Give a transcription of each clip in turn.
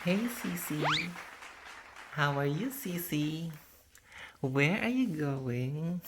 Hey Cece, how are you Cece? Where are you going?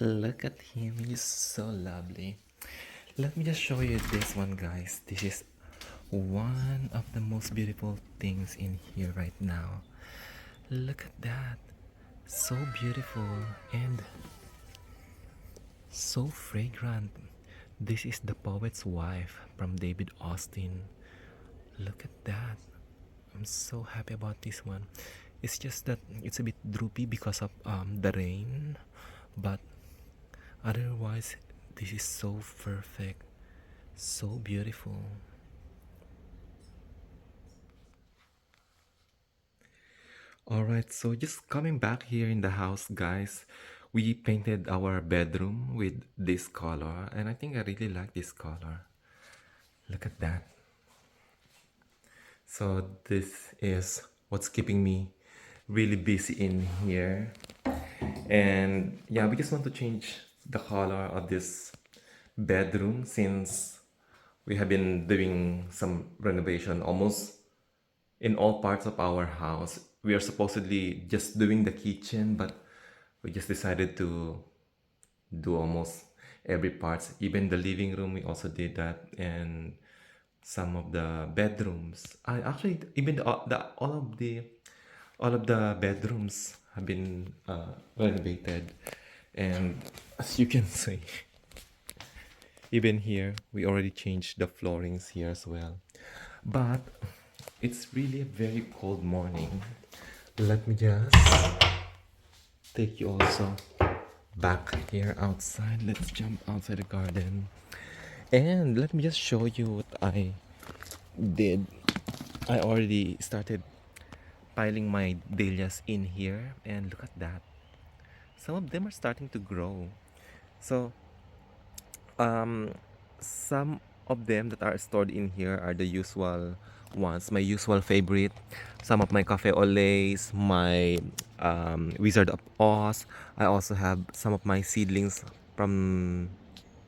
Look at him, he's so lovely. Let me just show you this one guys. This is one of the most beautiful things in here right now. Look at that. So beautiful and so fragrant. This is The Poet's Wife from David Austin. Look at that. I'm so happy about this one. It's just that it's a bit droopy because of the rain, but otherwise, this is so perfect, so beautiful. Alright, so just coming back here in the house, guys, we painted our bedroom with this color, and I think I really like this color. Look at that. So this is what's keeping me really busy in here. And yeah, we just want to change the color of this bedroom since we have been doing some renovation almost in all parts of our house. We are supposedly just doing the kitchen, but we just decided to do almost every parts. Even the living room, we also did that, and some of the bedrooms. I actually even all of the bedrooms have been renovated, and as you can see, even here we already changed the floorings here as well. But it's really a very cold morning. Let me just take you also back here outside. Let's jump outside the garden. And let me just show you what I did. I already started piling my dahlias in here, and look at that. Some of them are starting to grow. So, um, some of them that are stored in here are the usual ones, my usual favorite. Some of my cafe au laits, my Wizard of Oz. I also have some of my seedlings from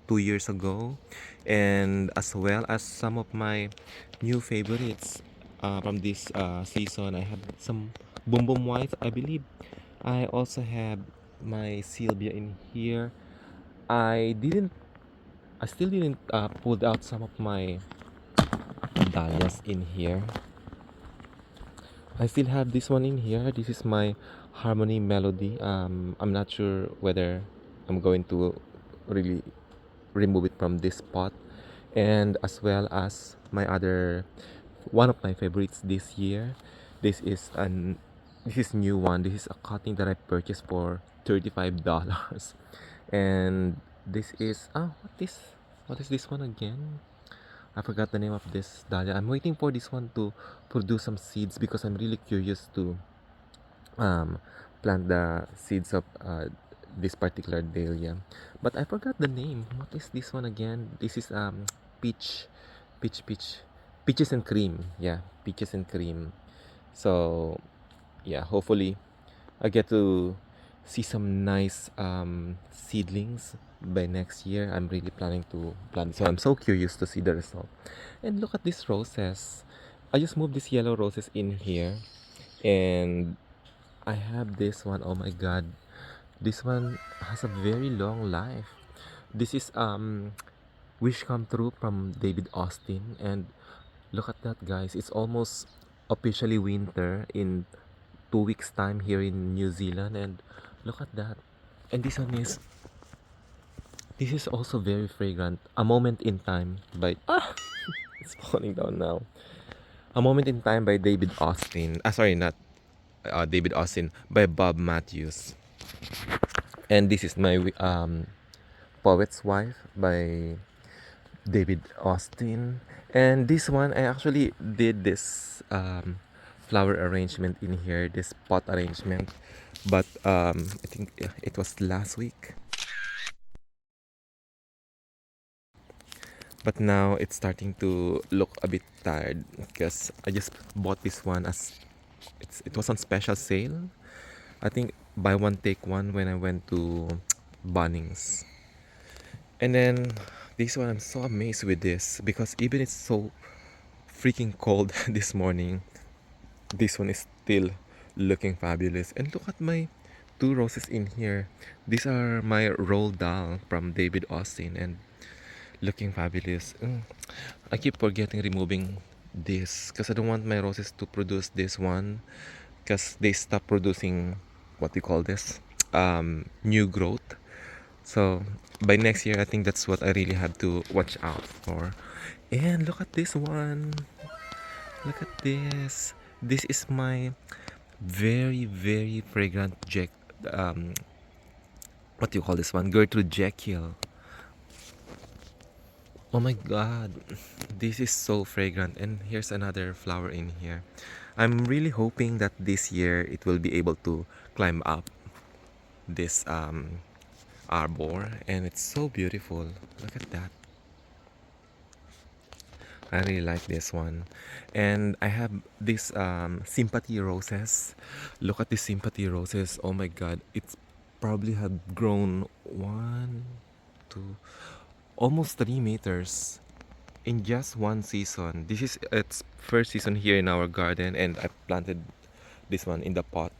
2 years ago, and as well as some of my new favorites from this season. I have some Boom Boom White, I believe. I also have my Sylvia in here. I didn't, I still didn't pull out some of my dahlias in here. I still have this one in here. This is my Harmony Melody. I'm not sure whether I'm going to really remove it from this pot, and as well as my other one of my favorites this year. This is an this is new one. This is a cutting that I purchased for $35. And this is what is this one again? I forgot the name of this dahlia. I'm waiting for this one to produce some seeds because I'm really curious to um, plant the seeds of this particular dahlia. But I forgot the name. What is this one again? This is peach, peach, peach, peaches and cream. Yeah, peaches and cream. So yeah, hopefully I get to see some nice seedlings by next year. I'm really planning to plant. So I'm so curious to see the result. And look at these roses. I just moved these yellow roses in here, and I have this one. Oh my god. This one has a very long life. This is Wish Come True from David Austin, and look at that guys. It's almost officially winter in 2 weeks time here in New Zealand, and look at that. And this is also very fragrant. A Moment in Time by it's falling down now. A Moment in Time by David Austin. Sorry, not David Austin, by Bob Matthews. And this is my Poet's Wife by David Austin. And this one, I actually did this flower arrangement in here, this pot arrangement. But I think it was last week. But now it's starting to look a bit tired because I just bought this one as it was on special sale. I think buy one take one when I went to Bunnings. And then this one, I'm so amazed with this because even it's so freaking cold this morning, this one is still looking fabulous. And look at my two roses in here. These are my roll doll from David Austin and looking fabulous. I keep forgetting removing this because I don't want my roses to produce this one because they stop producing what we call this new growth. So by next year, I think that's what I really have to watch out for. And look at this one. Look at this. This is my very very fragrant Jack. Um, what do you call this one? Gertrude Jekyll. Oh my god, this is so fragrant. And here's another flower in here. I'm really hoping that this year it will be able to climb up this arbor, and it's so beautiful. Look at that. I really like this one. And I have this sympathy roses. Look at the sympathy roses. Oh my god, it's probably had grown 1 2 almost 3 meters in just one season. This is its first season here in our garden, and I planted this one in the pot.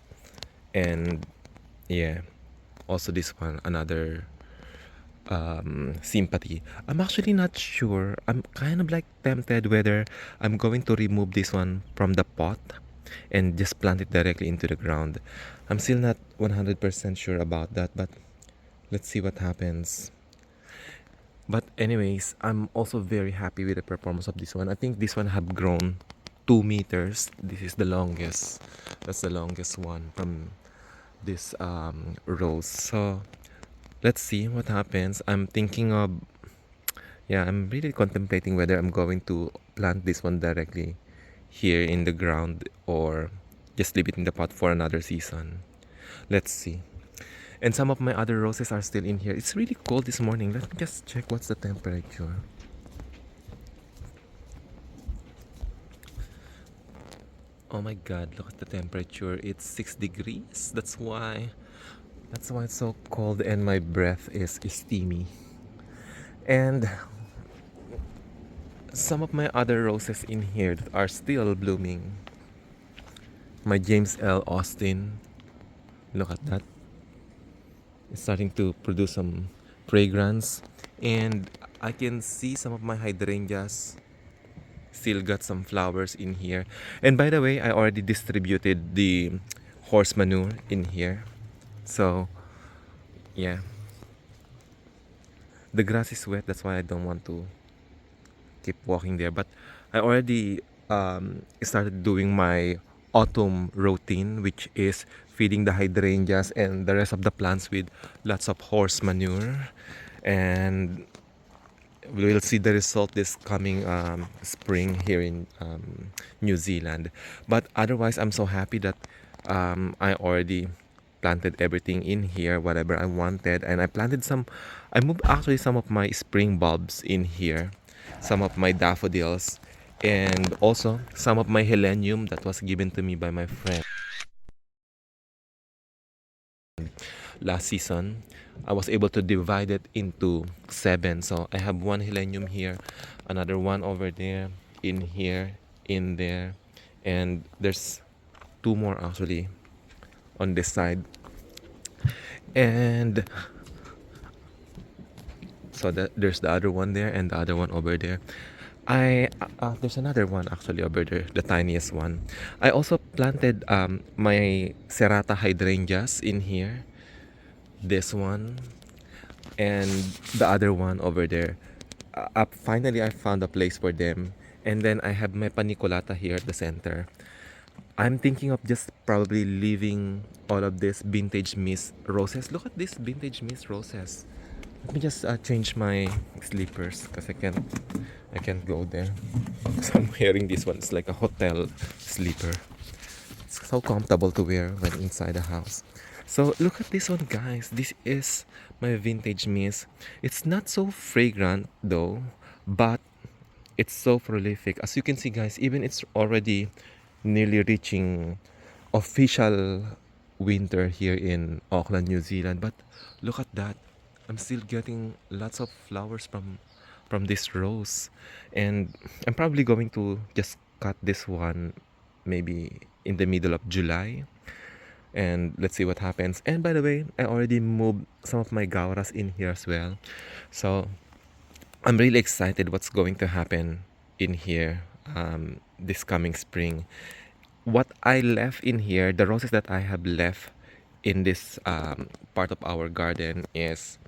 And yeah, also this one, another sympathy. I'm actually not sure. I'm kind of like tempted whether I'm going to remove this one from the pot and just plant it directly into the ground. I'm still not 100% sure about that, but let's see what happens. But anyways, I'm also very happy with the performance of this one. I think this one have grown 2 meters. This is the longest. That's the longest one from this rose. So let's see what happens. I'm thinking of, yeah, I'm really contemplating whether I'm going to plant this one directly here in the ground or just leave it in the pot for another season. Let's see. And some of my other roses are still in here. It's really cold this morning. Let me just check what's the temperature. Oh my god, look at the temperature. It's 6 degrees. That's why it's so cold and my breath is steamy. And some of my other roses in here that are still blooming. My James L. Austin. Look at that. It's starting to produce some fragrance. And I can see some of my hydrangeas still got some flowers in here. And by the way, I already distributed the horse manure in here. So, yeah. The grass is wet, that's why I don't want to keep walking there. But I already started doing my autumn routine, which is feeding the hydrangeas and the rest of the plants with lots of horse manure. And we'll see the result this coming spring here in New Zealand. But otherwise, I'm so happy that I already planted everything in here, whatever I wanted. And I moved actually some of my spring bulbs in here, some of my daffodils, and also some of my helenium that was given to me by my friend last season. I was able to divide it into 7. So I have one helenium here, another one over there, in here, in there, and there's 2 more actually on this side. And so there's the other one there and the other one over there. There's another one actually over there, the tiniest one. I also planted my serrata hydrangeas in here. This one and the other one over there. Finally, I found a place for them. And then I have my paniculata here at the center. I'm thinking of just probably leaving all of this vintage Miss roses. Look at this vintage Miss roses. Let me just change my slippers because I can't go there. So I'm wearing this one. It's like a hotel slipper. It's so comfortable to wear when inside the house. So look at this one, guys. This is my vintage Miss. It's not so fragrant though, but it's so prolific. As you can see, guys, even it's already nearly reaching official winter here in Auckland, New Zealand. But look at that. I'm still getting lots of flowers from this rose. And I'm probably going to just cut this one maybe in the middle of July, and let's see what happens. And by the way, I already moved some of my gauras in here as well, so I'm really excited what's going to happen in here this coming spring. What I left in here, the roses that I have left in this part of our garden is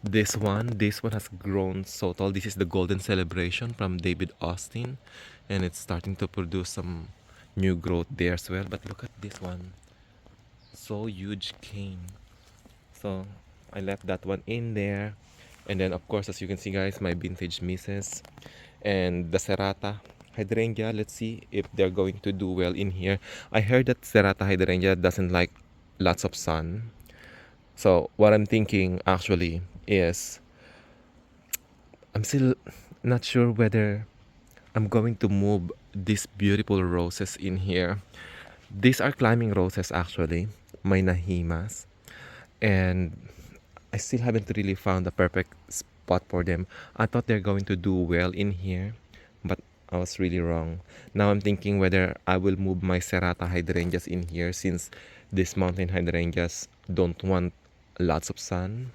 this one. This one has grown so tall. This is the Golden Celebration from David Austin, and it's starting to produce some new growth there as well. But look at this one, so huge cane. So I left that one in there. And then of course, as you can see guys, my vintage misses and the serrata hydrangea. Let's see if they're going to do well in here. I heard that serrata hydrangea doesn't like lots of sun. So what I'm thinking actually is, I'm still not sure whether I'm going to move these beautiful roses in here. These are climbing roses actually, my nahimas. And I still haven't really found the perfect spot for them. I thought they're going to do well in here, but I was really wrong. Now I'm thinking whether I will move my serrata hydrangeas in here, since these mountain hydrangeas don't want lots of sun.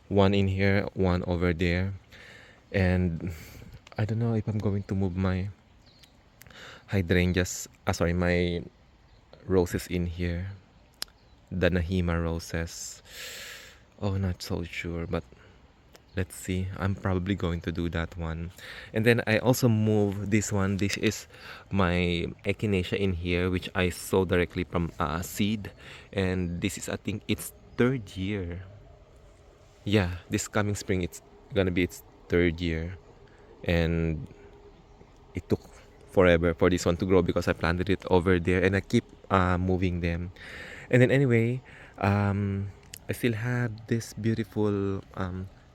One in here, one over there. And I don't know if I'm going to move my hydrangeas, my roses in here. The Nahima roses. Oh, not so sure, but let's see. I'm probably going to do that one. And then I also move this one. This is my echinacea in here, which I sow directly from seed. And this is, I think, its third year. Yeah, this coming spring, it's gonna be its third year. And it took forever for this one to grow because I planted it over there and I keep moving them. And then anyway, I still have this beautiful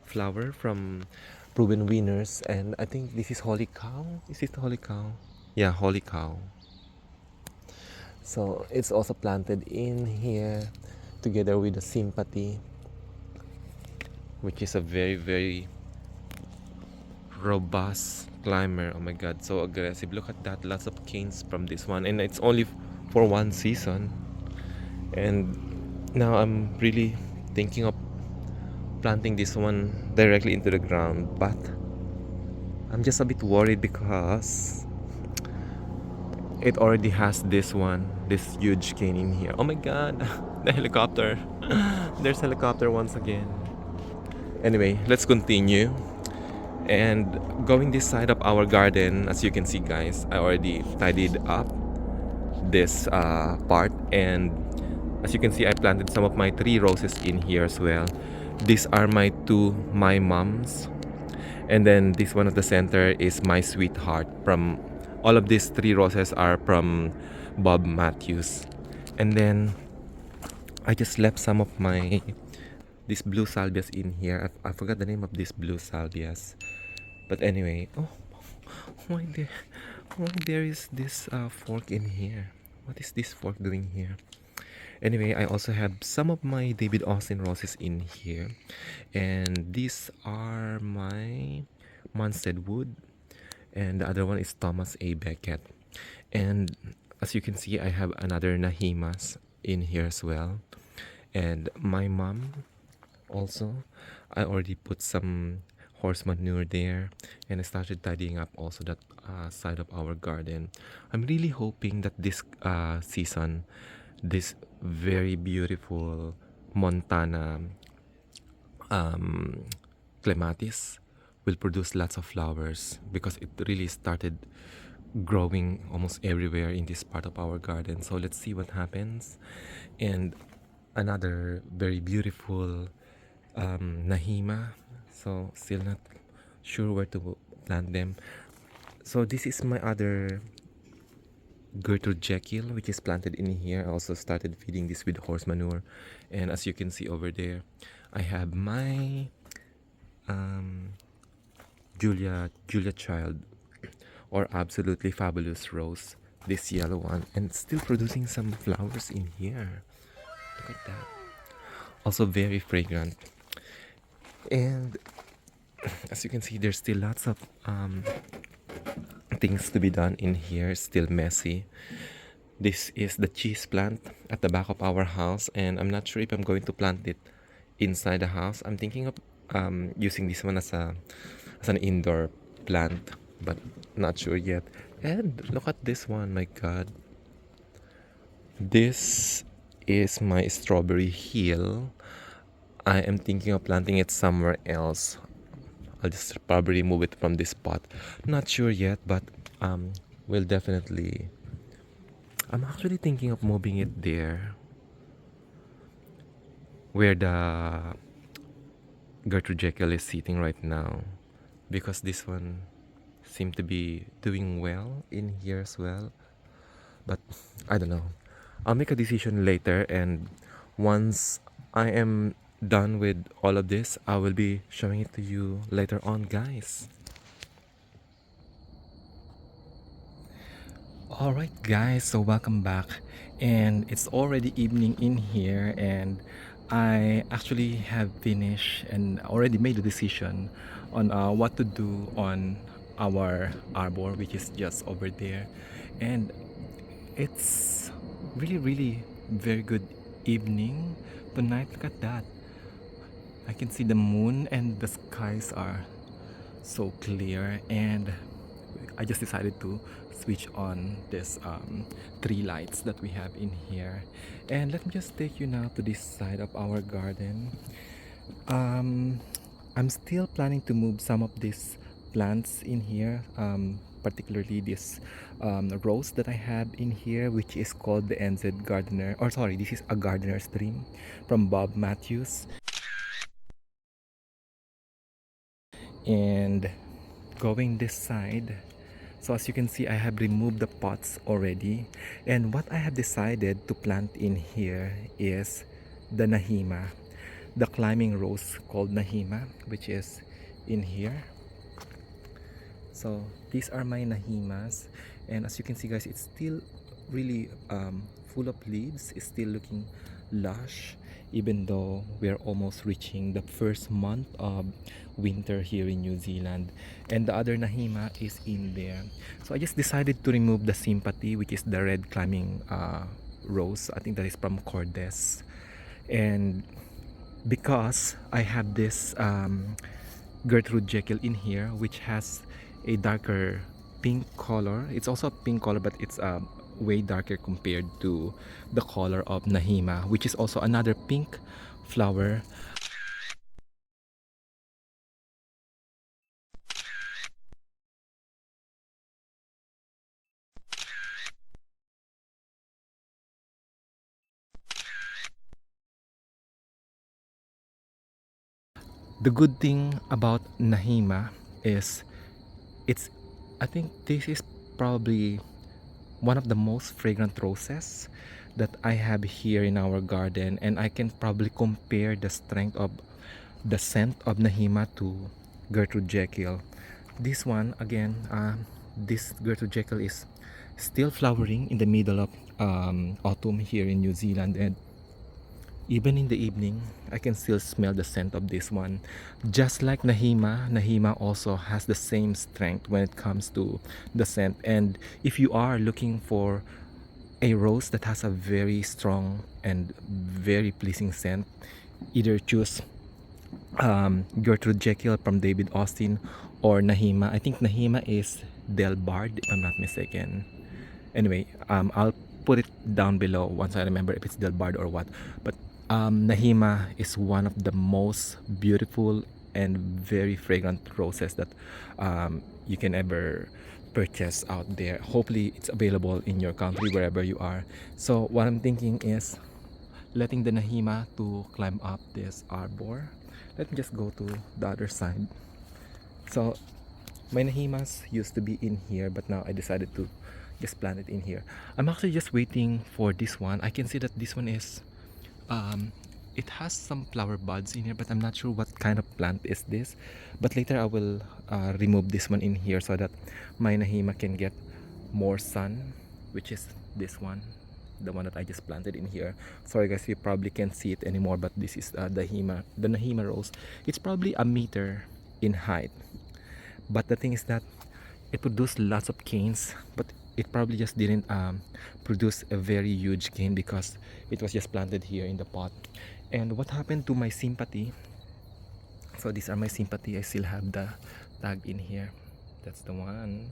flower from Proven Winners, and I think this is Holy Cow. Is it Holy Cow? Yeah, Holy Cow. So it's also planted in here together with the Sympathy, which is a very, very robust climber. Oh my god, so aggressive. Look at that, lots of canes from this one, and it's only for one season. And now I'm really thinking of planting this one directly into the ground, but I'm just a bit worried because it already has this one, this huge cane in here. Oh my god, the helicopter. There's helicopter once again. Anyway, let's continue. And going this side of our garden, as you can see guys, I already tidied up this part, and as you can see, I planted some of my 3 roses in here as well. These are my 2 my moms, and then this one at the center is my sweetheart. From all of these 3 roses are from Bob Matthews. And then I just left some of my these blue salvias in here. I forgot the name of these blue salvias, but anyway. Oh, why there is this fork in here? What is this fork doing here? Anyway, I also have some of my David Austin roses in here, and these are my Munstead Wood, and the other one is Thomas A. Beckett. And as you can see, I have another Nahimas in here as well, and my mom also. I already put some horse manure there, and I started tidying up also that side of our garden. I'm really hoping that this season, this very beautiful Montana clematis will produce lots of flowers, because it really started growing almost everywhere in this part of our garden. So let's see what happens. And another very beautiful Nahima. So still not sure where to plant them. So this is my other Gertrude Jekyll, which is planted in here. I also started feeding this with horse manure. And as you can see over there, I have my Julia Child, or Absolutely Fabulous Rose, this yellow one, and still producing some flowers in here. Look at that. Also very fragrant. And As you can see, there's still lots of things to be done in here, still messy. This is the cheese plant at the back of our house, and I'm not sure if I'm going to plant it inside the house. I'm thinking of using this one as an indoor plant, but not sure yet. And look at this one, my God. This is my strawberry hill. I am thinking of planting it somewhere else. I'll just probably remove it from this spot. Not sure yet, but we'll definitely. I'm actually thinking of moving it there, where the Gertrude Jekyll is sitting right now, because this one seemed to be doing well in here as well. But I don't know. I'll make a decision later, and once I am done with all of this, I will be showing it to you later on, guys. Alright guys, so welcome back, and it's already evening in here, and I actually have finished and already made a decision on what to do on our arbor, which is just over there. And it's really very good evening tonight. Look at that. I can see the moon and the skies are so clear, and I just decided to switch on this three lights that we have in here. And let me just take you now to this side of our garden. um, I'm still planning to move some of these plants in here, particularly this rose that I have in here, which is called the NZ Gardener, or sorry, this is a gardener's dream from Bob Matthews. And going this side, so as you can see, I have removed the pots already, and what I have decided to plant in here is the Nahima, the climbing rose called Nahima, which is in here. So these are my Nahimas, and as you can see guys, it's still really full of leaves. It's still looking lush, even though we're almost reaching the first month of winter here in New Zealand. And the other Nahima is in there. So I just decided to remove the Sympathy, which is the red climbing rose. I think that is from Cordes. And because I have this Gertrude Jekyll in here, which has a darker pink color. It's also a pink color, but it's way darker compared to the color of Nahima, which is also another pink flower. The good thing about Nahima is it's I think this is probably one of the most fragrant roses that I have here in our garden, and I can probably compare the strength of the scent of Nahima to Gertrude Jekyll. This one again, this Gertrude Jekyll is still flowering in the middle of autumn here in New Zealand, and even in the evening I can still smell the scent of this one. Just like Nahima, Nahima also has the same strength when it comes to the scent. And if you are looking for a rose that has a very strong and very pleasing scent, either choose Gertrude Jekyll from David Austin or Nahima. I think Nahima is Del Bard, if I'm not mistaken. Anyway, I'll put it down below once I remember if it's Del Bard or what. But Nahima is one of the most beautiful and very fragrant roses that you can ever purchase out there. Hopefully it's available in your country wherever you are. So what I'm thinking is letting the Nahima to climb up this arbor. Let me just go to the other side. So my Nahimas used to be in here, but now I decided to just plant it in here. I'm actually just waiting for this one. I can see that this one is it has some flower buds in here, but I'm not sure what kind of plant is this. But later I will remove this one in here so that my Nahima can get more sun, which is this one, the one that I just planted in here. Sorry guys, you probably can't see it anymore, but this is the Nahima rose. It's probably a meter in height. But the thing is that it produced lots of canes, but it probably just didn't produce a very huge cane because it was just planted here in the pot. And what happened to my sympathy? So these are my sympathy. I still have the tag in here. That's the one.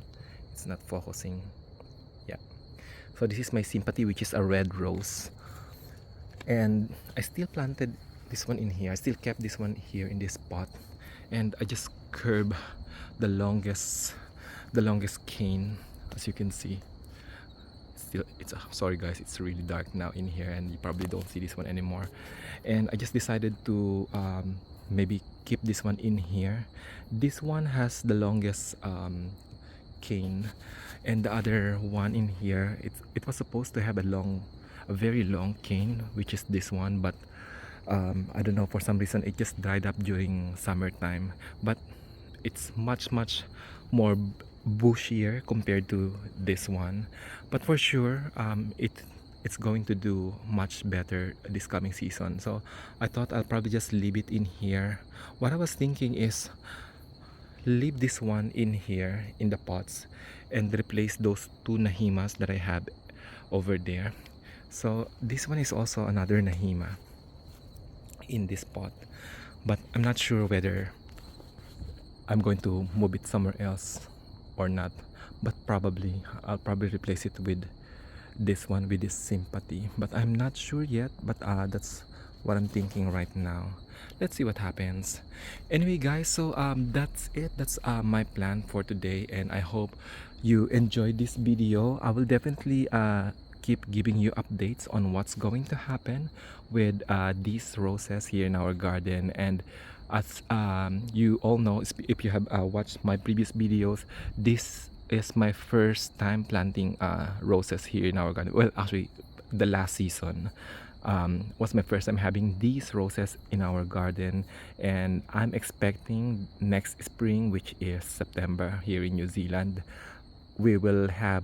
It's not focusing. Yeah. So this is my sympathy, which is a red rose. And I still planted this one in here. I still kept this one here in this pot. And I just curb the longest cane, as you can see. Still, it's sorry guys, it's really dark now in here and you probably don't see this one anymore. And I just decided to maybe keep this one in here. This one has the longest cane, and the other one in here, it was supposed to have a very long cane, which is this one, but I don't know, for some reason it just dried up during summertime. But it's much more bushier compared to this one, but for sure it's going to do much better this coming season. So I thought I'll probably just leave it in here. What I was thinking is leave this one in here in the pots and replace those two nahimas that I have over there. So this one is also another nahima in this pot, but I'm not sure whether I'm going to move it somewhere else or not, but I'll probably replace it with this one, with this sympathy, but I'm not sure yet. But that's what I'm thinking right now. Let's see what happens. Anyway guys, so that's it. That's my plan for today, and I hope you enjoyed this video. I will definitely keep giving you updates on what's going to happen with these roses here in our garden. And as you all know, if you have watched my previous videos, this is my first time planting roses here in our garden. Well, actually the last season was my first time having these roses in our garden, and I'm expecting next spring, which is September here in New Zealand, we will have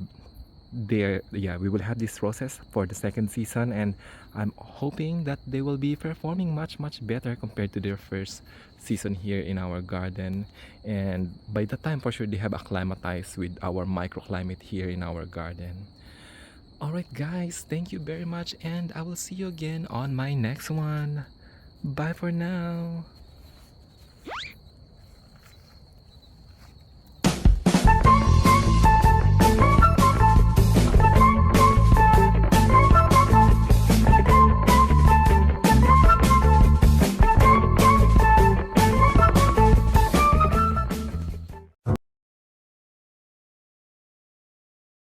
we will have these roses for the second season, and I'm hoping that they will be performing much better compared to their first season here in our garden. And by the time, for sure, they have acclimatized with our microclimate here in our garden. Alright guys, thank you very much, and I will see you again on my next one. Bye for now.